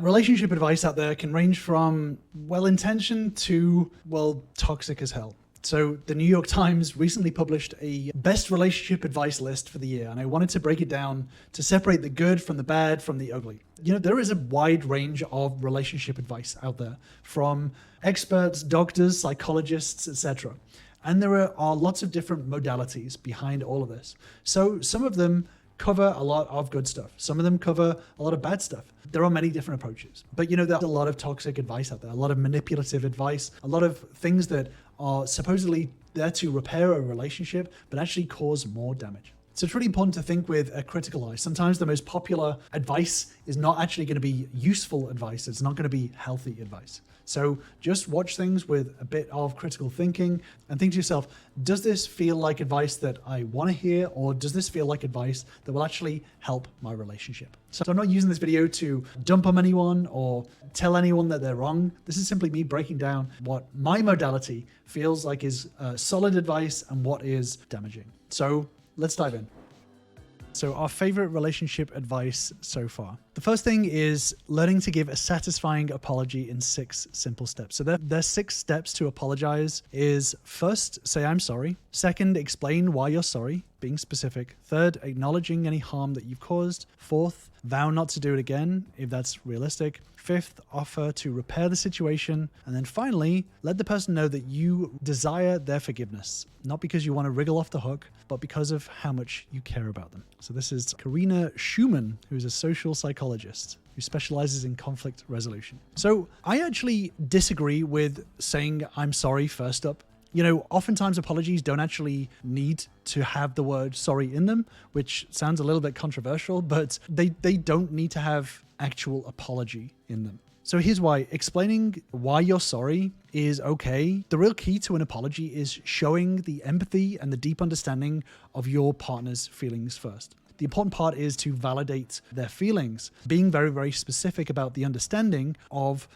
Relationship advice out there can range from well-intentioned to, well, toxic as hell. So the New York Times recently published a best relationship advice list for the year, and I wanted to break it down to separate the good from the bad from the ugly. You know, there is a wide range of relationship advice out there from experts, doctors, psychologists, etc. And there are lots of different modalities behind all of this. So some of them cover a lot of good stuff. Some of them cover a lot of bad stuff. There are many different approaches. But you know, there's a lot of toxic advice out there, a lot of manipulative advice, a lot of things that are supposedly there to repair a relationship, but actually cause more damage. So it's really important to think with a critical eye. Sometimes the most popular advice is not actually going to be useful advice. It's not going to be healthy advice. So just watch things with a bit of critical thinking and think to yourself, does this feel like advice that I want to hear, or does this feel like advice that will actually help my relationship? So I'm not using this video to dump on anyone or tell anyone that they're wrong. This is simply me breaking down what my modality feels like is solid advice and what is damaging. So let's dive in. So our favorite relationship advice so far. The first thing is learning to give a satisfying apology in 6 simple steps. So there's 6 steps to apologize is: first, say I'm sorry. Second, explain why you're sorry, being specific. Third, acknowledging any harm that you've caused. Fourth, vow not to do it again, if that's realistic. Fifth, offer to repair the situation. And then finally, let the person know that you desire their forgiveness, not because you want to wriggle off the hook, but because of how much you care about them. So this is Karina Schumann, who's a social psychologist who specializes in conflict resolution. So I actually disagree with saying I'm sorry first up. You know, oftentimes apologies don't actually need to have the word sorry in them, which sounds a little bit controversial, but they don't need to have actual apology in them. So here's why. Explaining why you're sorry is okay. The real key to an apology is showing the empathy and the deep understanding of your partner's feelings first. The important part is to validate their feelings, being very, very specific about the understanding of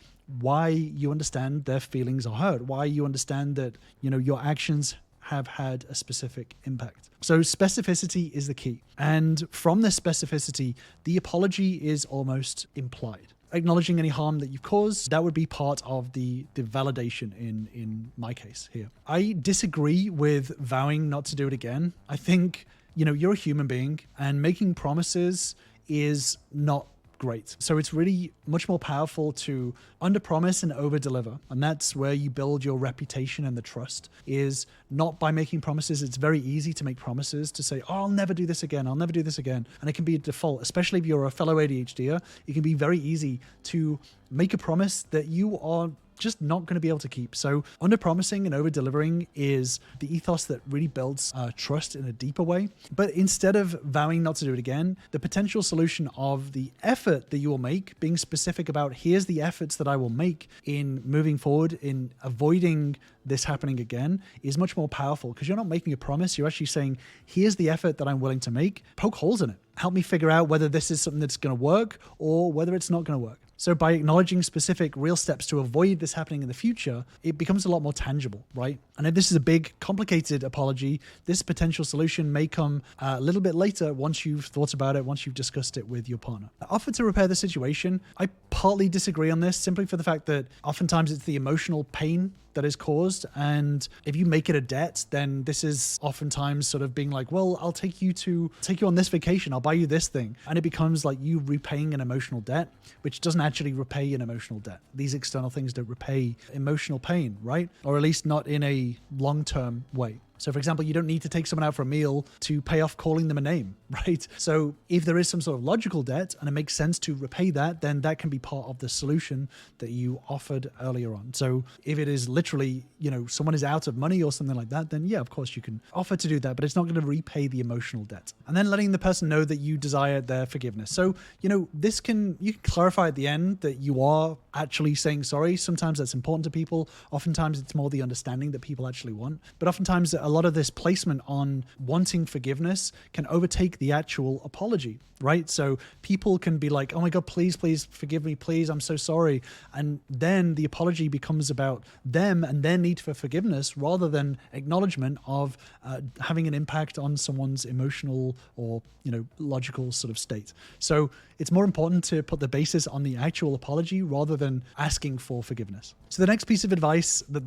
why you understand their feelings are hurt, why you understand that, you know, your actions have had a specific impact. So specificity is the key. And from this specificity, the apology is almost implied. Acknowledging any harm that you've caused, that would be part of the validation in my case here. I disagree with vowing not to do it again. I think, you know, you're a human being and making promises is not great. So it's really much more powerful to underpromise and overdeliver. And that's where you build your reputation and the trust, is not by making promises. It's very easy to make promises, to say, oh, I'll never do this again. I'll never do this again. And it can be a default, especially if you're a fellow ADHDer. It can be very easy to make a promise that you are just not going to be able to keep. So under-promising and over-delivering is the ethos that really builds trust in a deeper way. But instead of vowing not to do it again, the potential solution of the effort that you will make, being specific about here's the efforts that I will make in moving forward, in avoiding this happening again, is much more powerful, because you're not making a promise. You're actually saying, here's the effort that I'm willing to make. Poke holes in it. Help me figure out whether this is something that's going to work or whether it's not going to work. So by acknowledging specific real steps to avoid this happening in the future, it becomes a lot more tangible, right? And if this is a big, complicated apology, this potential solution may come a little bit later once you've thought about it, once you've discussed it with your partner. Offer to repair the situation. I partly disagree on this, simply for the fact that oftentimes it's the emotional pain that is caused. And if you make it a debt, then this is oftentimes sort of being like, well, I'll take you on this vacation. I'll buy you this thing. And it becomes like you repaying an emotional debt, which doesn't actually repay an emotional debt. These external things don't repay emotional pain, right? Or at least not in a long-term way. So for example, you don't need to take someone out for a meal to pay off calling them a name, right? So if there is some sort of logical debt and it makes sense to repay that, then that can be part of the solution that you offered earlier on. So if it is literally, you know, someone is out of money or something like that, then yeah, of course you can offer to do that, but it's not going to repay the emotional debt. And then letting the person know that you desire their forgiveness. So, you know, you can clarify at the end that you are actually saying sorry. Sometimes that's important to people. Oftentimes it's more the understanding that people actually want. But oftentimes a lot of this placement on wanting forgiveness can overtake the actual apology, right? So people can be like, oh my God, please forgive me, please, I'm so sorry. And then the apology becomes about them and their need for forgiveness rather than acknowledgement of having an impact on someone's emotional or, you know, logical sort of state. So it's more important to put the basis on the actual apology rather than asking for forgiveness. So the next piece of advice that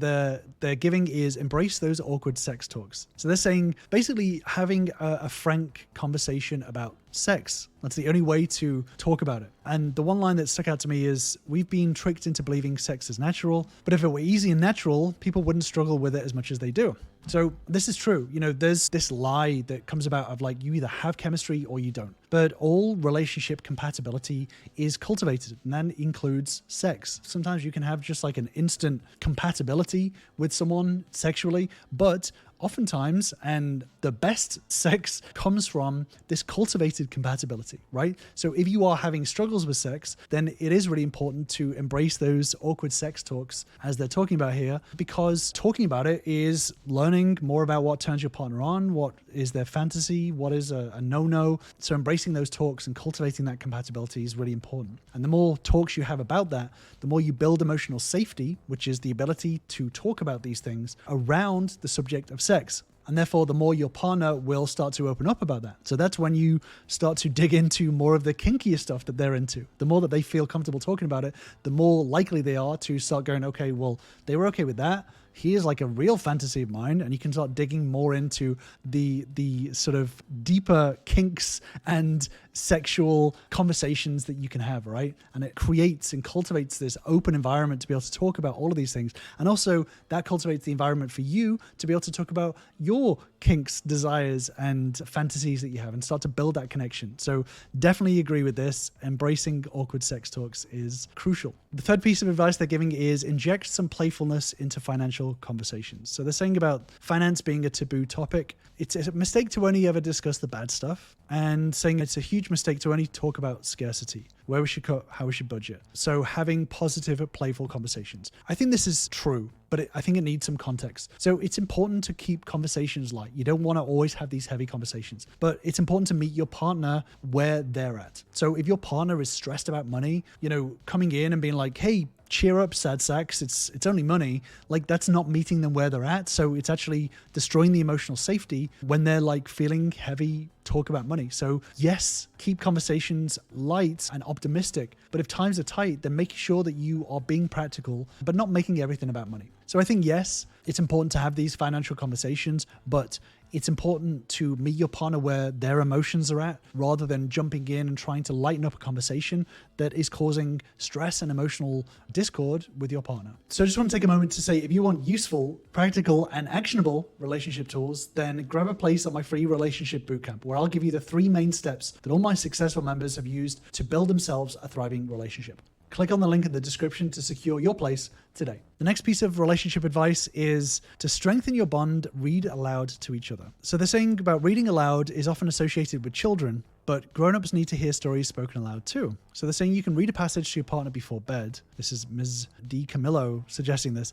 they're giving is embrace those awkward sex talks. So they're saying basically having a frank conversation about sex. That's the only way to talk about it. And the one line that stuck out to me is, we've been tricked into believing sex is natural, but if it were easy and natural, people wouldn't struggle with it as much as they do. So this is true. You know, there's this lie that comes about of like, you either have chemistry or you don't. But all relationship compatibility is cultivated, and that includes sex. Sometimes you can have just like an instant compatibility with someone sexually, but oftentimes, and the best sex comes from this cultivated compatibility, right? So if you are having struggles with sex, then it is really important to embrace those awkward sex talks as they're talking about here, because talking about it is learning more about what turns your partner on, what is their fantasy, what is a no-no. So embracing those talks and cultivating that compatibility is really important. And the more talks you have about that, the more you build emotional safety, which is the ability to talk about these things around the subject of sex. And therefore, the more your partner will start to open up about that. So that's when you start to dig into more of the kinkier stuff that they're into. The more that they feel comfortable talking about it, the more likely they are to start going, okay, well, they were okay with that. Here's like a real fantasy of mine, and you can start digging more into the sort of deeper kinks and sexual conversations that you can have, right? And it creates and cultivates this open environment to be able to talk about all of these things. And also that cultivates the environment for you to be able to talk about your kinks, desires, and fantasies that you have and start to build that connection. So definitely agree with this. Embracing awkward sex talks is crucial. The third piece of advice they're giving is inject some playfulness into financial conversations. So they're saying about finance being a taboo topic. It's a mistake to only ever discuss the bad stuff, and saying it's a huge mistake to only talk about scarcity, where we should cut, how we should budget. So having positive, playful conversations. I think this is true, but I think it needs some context. So it's important to keep conversations light. You don't want to always have these heavy conversations, but it's important to meet your partner where they're at. So if your partner is stressed about money, you know, coming in and being like, hey, cheer up, sad sacks, it's only money, like that's not meeting them where they're at. So it's actually destroying the emotional safety when they're like feeling heavy talk about money. So yes, keep conversations light and optimistic, but if times are tight, then make sure that you are being practical, but not making everything about money. So I think, yes, it's important to have these financial conversations, but it's important to meet your partner where their emotions are at, rather than jumping in and trying to lighten up a conversation that is causing stress and emotional discord with your partner. So I just want to take a moment to say, if you want useful, practical, and actionable relationship tools, then grab a place at my free relationship bootcamp, where I'll give you the 3 main steps that all my successful members have used to build themselves a thriving relationship. Click on the link in the description to secure your place today. The next piece of relationship advice is to strengthen your bond, read aloud to each other. So they're saying about reading aloud is often associated with children, but grown-ups need to hear stories spoken aloud too. So they're saying you can read a passage to your partner before bed. This is Ms. D. Camillo suggesting this.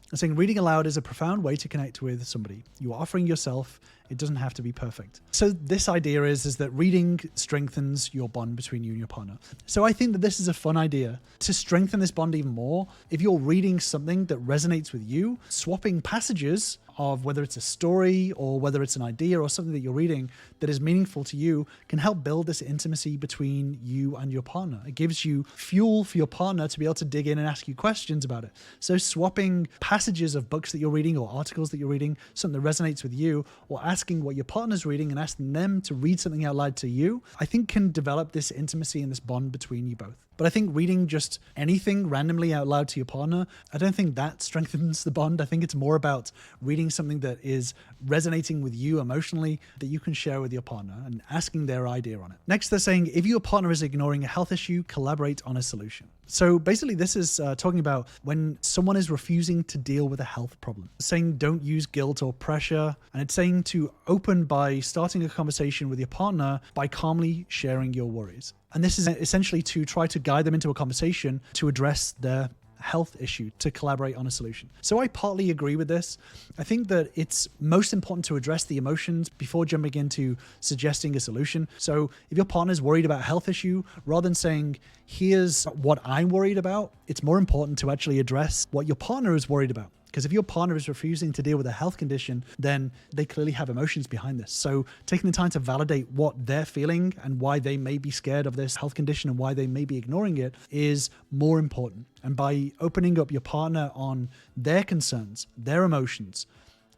They're saying reading aloud is a profound way to connect with somebody. You are offering yourself. It doesn't have to be perfect. So this idea is that reading strengthens your bond between you and your partner. So I think that this is a fun idea to strengthen this bond even more. If you're reading something that resonates with you, swapping passages of whether it's a story or whether it's an idea or something that you're reading that is meaningful to you can help build this intimacy between you and your partner. It gives you fuel for your partner to be able to dig in and ask you questions about it. So swapping passages of books that you're reading or articles that you're reading, something that resonates with you, or asking what your partner's reading and asking them to read something out loud to you, I think can develop this intimacy and this bond between you both. But I think reading just anything randomly out loud to your partner, I don't think that strengthens the bond. I think it's more about reading something that is resonating with you emotionally that you can share with your partner and asking their idea on it. Next, they're saying if your partner is ignoring a health issue, collaborate on a solution. So basically this is talking about when someone is refusing to deal with a health problem. It's saying don't use guilt or pressure. And it's saying to open by starting a conversation with your partner by calmly sharing your worries. And this is essentially to try to guide them into a conversation to address their health issue, to collaborate on a solution. So I partly agree with this. I think that it's most important to address the emotions before jumping into suggesting a solution. So if your partner's worried about a health issue, rather than saying, here's what I'm worried about, it's more important to actually address what your partner is worried about. Because if your partner is refusing to deal with a health condition, then they clearly have emotions behind this. So taking the time to validate what they're feeling and why they may be scared of this health condition and why they may be ignoring it is more important. And by opening up your partner on their concerns, their emotions,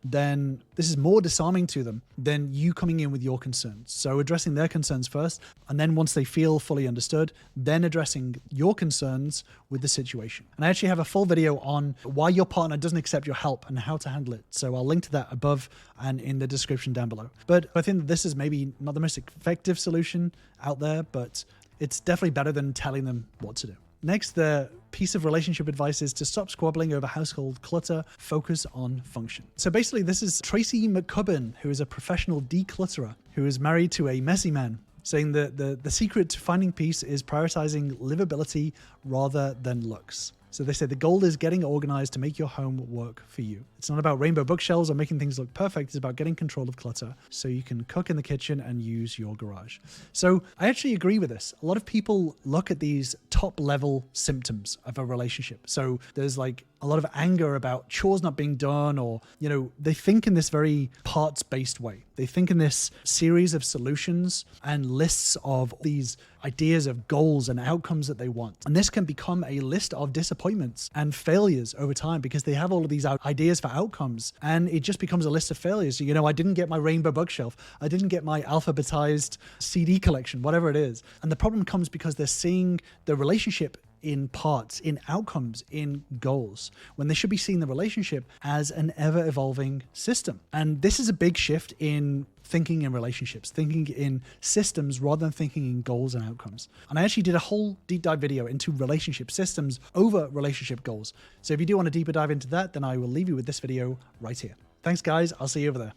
then this is more disarming to them than you coming in with your concerns. So addressing their concerns first, and then once they feel fully understood, then addressing your concerns with the situation. And I actually have a full video on why your partner doesn't accept your help and how to handle it. So I'll link to that above and in the description down below. But I think that this is maybe not the most effective solution out there, but it's definitely better than telling them what to do. Next, the piece of relationship advice is to stop squabbling over household clutter, focus on function. So basically, this is Tracy McCubbin, who is a professional declutterer, who is married to a messy man, saying that the secret to finding peace is prioritizing livability rather than looks. So they say the goal is getting organized to make your home work for you. It's not about rainbow bookshelves or making things look perfect. It's about getting control of clutter so you can cook in the kitchen and use your garage. So I actually agree with this. A lot of people look at these top level symptoms of a relationship. So there's like a lot of anger about chores not being done, or, you know, they think in this very parts-based way. They think in this series of solutions and lists of these ideas of goals and outcomes that they want. And this can become a list of disappointments and failures over time because they have all of these ideas for outcomes, and it just becomes a list of failures. You know, I didn't get my rainbow bookshelf. I didn't get my alphabetized CD collection, whatever it is. And the problem comes because they're seeing the relationship in parts, in outcomes, in goals, when they should be seeing the relationship as an ever-evolving system. And this is a big shift in thinking in relationships, thinking in systems rather than thinking in goals and outcomes. And I actually did a whole deep dive video into relationship systems over relationship goals. So if you do want a deeper dive into that, then I will leave you with this video right here. Thanks guys, I'll see you over there.